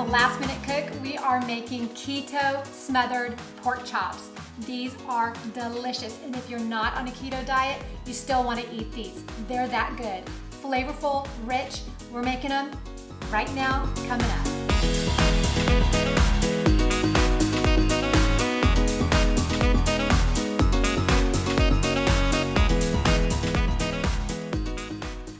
the Last Minute Cook, we are making keto smothered pork chops. These are delicious, and if you're not on a keto diet, you still want to eat these. They're that good. Flavorful, rich. We're making them right now, coming up.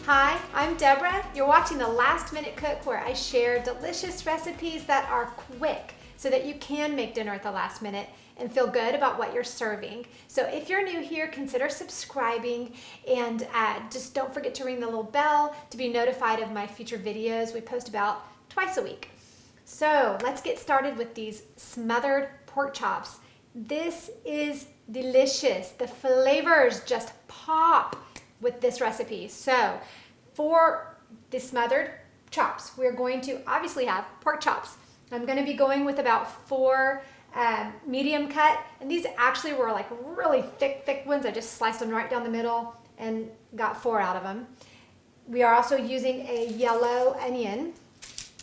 Hi, I'm Deborah. You're watching the Last Minute Cook, where I share delicious recipes that are quick so that you can make dinner at the last minute and feel good about what you're serving. So if you're new here, consider subscribing, and just don't forget to ring the little bell to be notified of my future videos. We post about twice a week. So let's get started with these smothered pork chops. This is delicious. The flavors just pop with this recipe. So for the smothered chops, we're going to obviously have pork chops. I'm going to be going with about 4 medium cut, and these actually were like really thick ones. I just sliced them right down the middle and got 4 out of them. We are also using a yellow onion.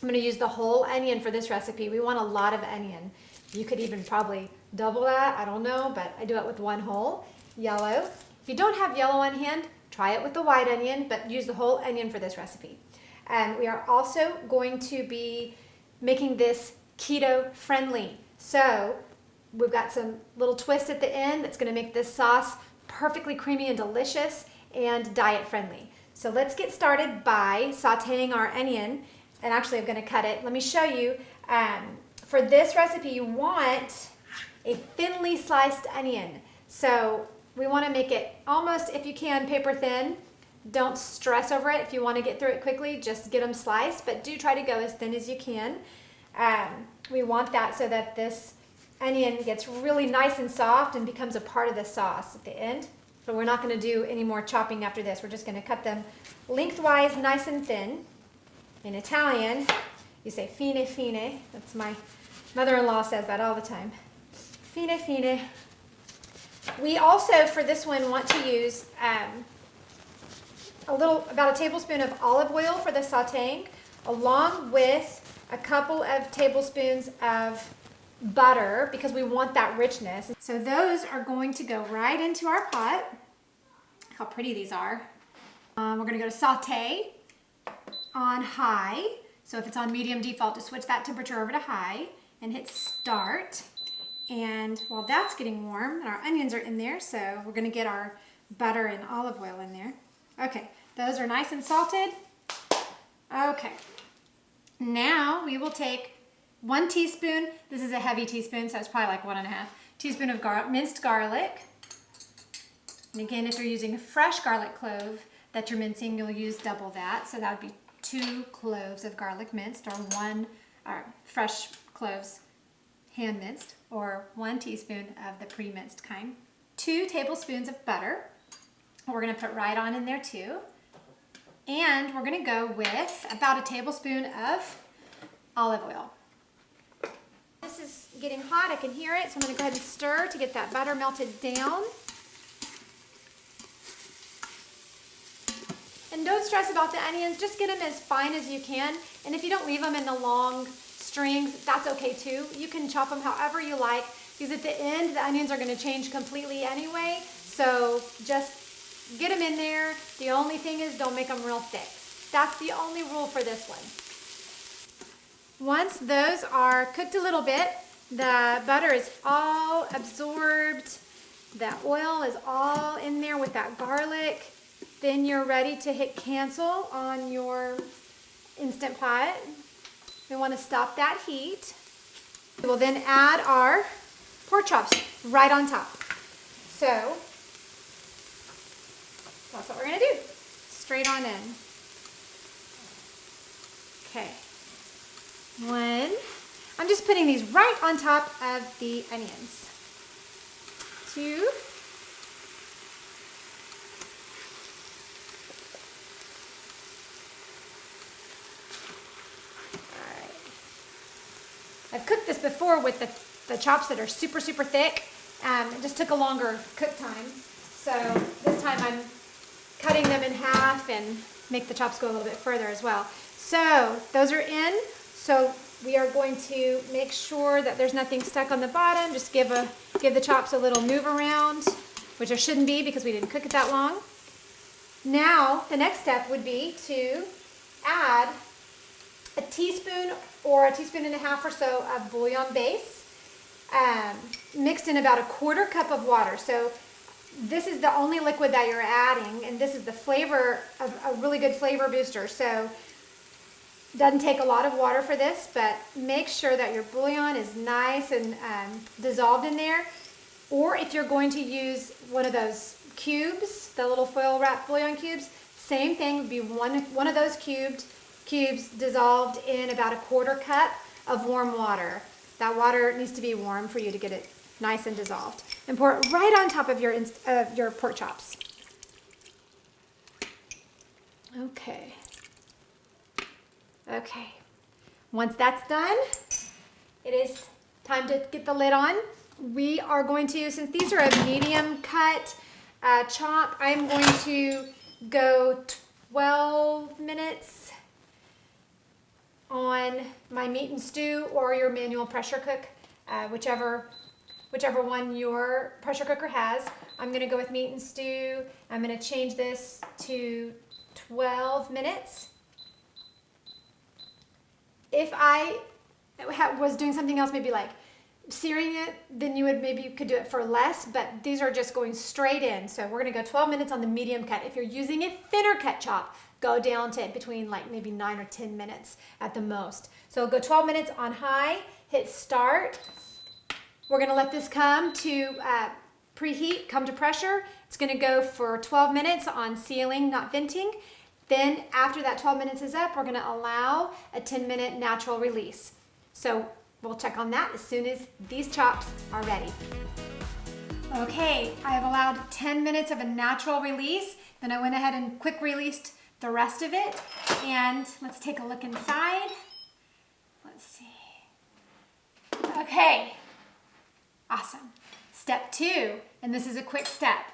I'm going to use the whole onion for this recipe. We want a lot of onion. You could even probably double that, I don't know, but I do it with 1 whole yellow. If you don't have yellow on hand, try it with the white onion, but use the whole onion for this recipe. And we are also going to be making this keto friendly. So we've got some little twist at the end that's going to make this sauce perfectly creamy and delicious and diet friendly. So let's get started by sauteing our onion. And actually I'm going to cut it. Let me show you. For this recipe, you want a thinly sliced onion. So we want to make it almost, if you can, paper thin. Don't stress over it. If you want to get through it quickly, just get them sliced, but do try to go as thin as you can. We want that so that this onion gets really nice and soft and becomes a part of the sauce at the end. But we're not going to do any more chopping after this. We're just going to cut them lengthwise, nice and thin. In Italian, you say fine fine. That's my mother-in-law says that all the time. Fine fine. We also, for this one, want to use about a tablespoon of olive oil for the sauteing, along with a couple of tablespoons of butter, because we want that richness. So those are going to go right into our pot. How pretty these are. We're going to go to saute on high. So if it's on medium default, just switch that temperature over to high and hit start. And while that's getting warm, and our onions are in there, so we're going to get our butter and olive oil in there. Okay, those are nice and salted. Okay, now we will take 1 teaspoon. This is a heavy teaspoon, so it's probably like 1.5 teaspoon of minced garlic. And again, if you're using a fresh garlic clove that you're mincing, you'll use double that. So that would be 2 cloves of garlic minced, or 1 fresh cloves hand minced, or 1 teaspoon of the pre-minced kind. 2 tablespoons of butter. We're going to put right on in there too. And we're going to go with about 1 tablespoon of olive oil. This is getting hot, I can hear it, so I'm going to go ahead and stir to get that butter melted down. And don't stress about the onions, just get them as fine as you can. And if you don't leave them in the long strings, that's okay too. You can chop them however you like, because at the end the onions are going to change completely anyway. So just get them in there. The only thing is, don't make them real thick. That's the only rule for this one. Once those are cooked a little bit, the butter is all absorbed, the oil is all in there with that garlic, then you're ready to hit cancel on your Instant Pot. We want to stop that heat. We will then add our pork chops right on top. So that's what we're going to do. Straight on in. Okay. 1. I'm just putting these right on top of the onions. 2. I've cooked this before with the chops that are super thick. It just took a longer cook time. So this time I'm cutting them in half and make the chops go a little bit further as well. So those are in. So we are going to make sure that there's nothing stuck on the bottom. Just give the chops a little move around, which there shouldn't be because we didn't cook it that long. Now, the next step would be to add a teaspoon or a teaspoon and a half or so of bouillon base, mixed in about a 1/4 cup of water. So this is the only liquid that you're adding, and this is the flavor of a really good flavor booster. So it doesn't take a lot of water for this, but make sure that your bouillon is nice and dissolved in there. Or if you're going to use one of those cubes, the little foil wrapped bouillon cubes, same thing, would be one of those cubes dissolved in about a 1/4 cup of warm water. That water needs to be warm for you to get it nice and dissolved. And pour it right on top of your pork chops. Okay. Okay. Once that's done, it is time to get the lid on. We are going to, since these are a medium cut chop, I'm going to go 12 minutes on my meat and stew or your manual pressure cook, whichever one your pressure cooker has. I'm going to go with meat and stew. I'm going to change this to 12 minutes. If I was doing something else, maybe like searing it, then you could do it for less, but these are just going straight in. So we're going to go 12 minutes on the medium cut. If you're using a thinner cut chop, go down to between like maybe 9 or 10 minutes at the most. So go 12 minutes on high, hit start. We're going to let this come to preheat, come to pressure. It's going to go for 12 minutes on sealing, not venting. Then after that 12 minutes is up, we're going to allow a 10-minute natural release. So we'll check on that as soon as these chops are ready. Okay, I have allowed 10 minutes of a natural release. Then I went ahead and quick released the rest of it. And let's take a look inside. Let's see. Okay, awesome. Step 2, and this is a quick step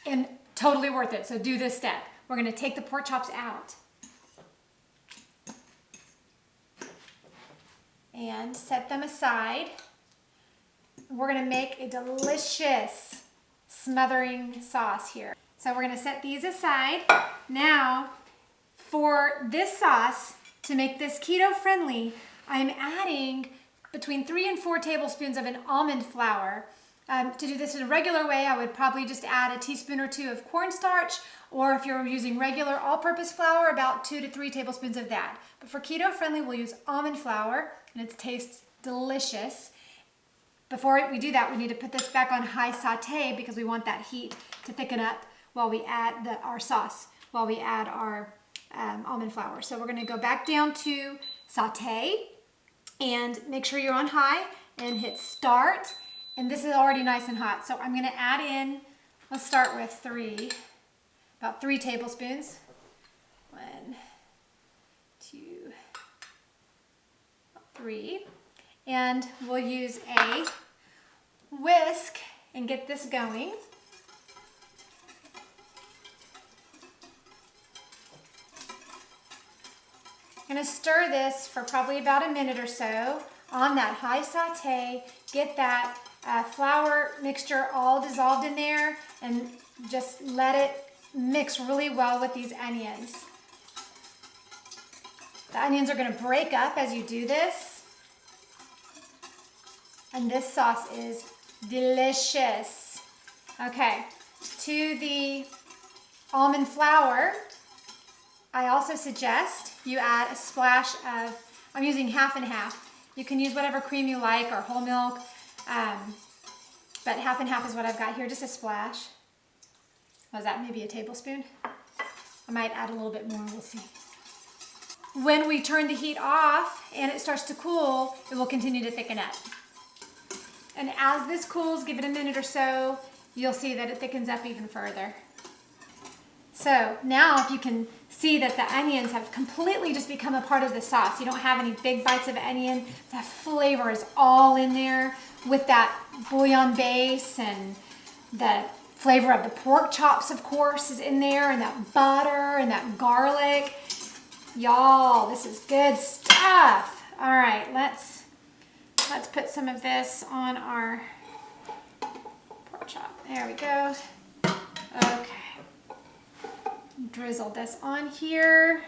and totally worth it. So do this step. We're going to take the pork chops out and set them aside. We're going to make a delicious smothering sauce here. So we're going to set these aside. Now, for this sauce, to make this keto friendly, I'm adding between 3 and 4 tablespoons of an almond flour. To do this in a regular way, I would probably just add a teaspoon or 2 of cornstarch, or if you're using regular all-purpose flour, about 2 to 3 tablespoons of that. But for keto friendly, we'll use almond flour, and it tastes delicious. Before we do that, we need to put this back on high saute because we want that heat to thicken up while we add our sauce, while we add our almond flour. So we're going to go back down to saute and make sure you're on high and hit start. And this is already nice and hot. So I'm going to add in, let's start with about 3 tablespoons. 1, 2, 3. And we'll use a whisk and get this going. I'm going to stir this for probably about a minute or so on that high saute. Get that flour mixture all dissolved in there and just let it mix really well with these onions. The onions are going to break up as you do this. And this sauce is delicious. Okay, to the almond flour, I also suggest you add a splash of, I'm using half and half. You can use whatever cream you like or whole milk, but half and half is what I've got here, just a splash. Was that maybe a tablespoon? I might add a little bit more, we'll see. When we turn the heat off and it starts to cool, it will continue to thicken up. And as this cools, give it a minute or so, you'll see that it thickens up even further. So now if you can see that the onions have completely just become a part of the sauce. You don't have any big bites of onion. That flavor is all in there with that bouillon base, and the flavor of the pork chops, of course, is in there, and that butter and that garlic. Y'all, this is good stuff. All right, some of this on our pork chop. There we go. Okay. Drizzle this on here.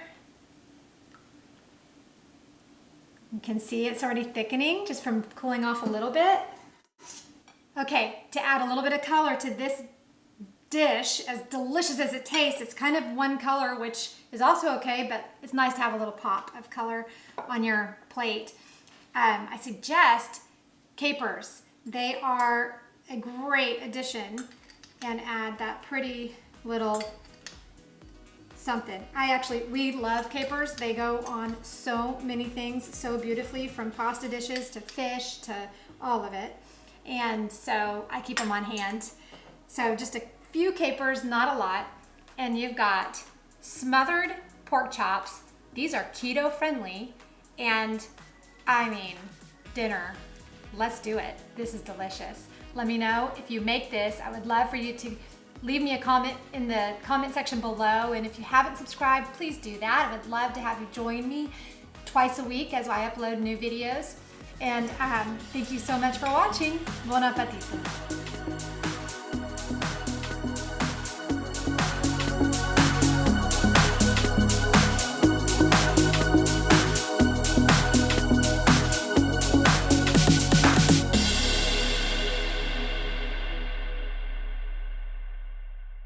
You can see it's already thickening just from cooling off a little bit. Okay, to add a little bit of color to this dish, as delicious as it tastes, it's kind of one color, which is also okay, but it's nice to have a little pop of color on your plate. I suggest capers. They are a great addition and add that pretty little something. We love capers. They go on so many things so beautifully, from pasta dishes to fish to all of it. And so I keep them on hand. So just a few capers, not a lot. And you've got smothered pork chops. These are keto friendly. And I mean, dinner. Let's do it. This is delicious. Let me know if you make this. I would love for you to leave me a comment in the comment section below. And if you haven't subscribed, please do that. I would love to have you join me twice a week as I upload new videos. And thank you so much for watching. Buon appetito.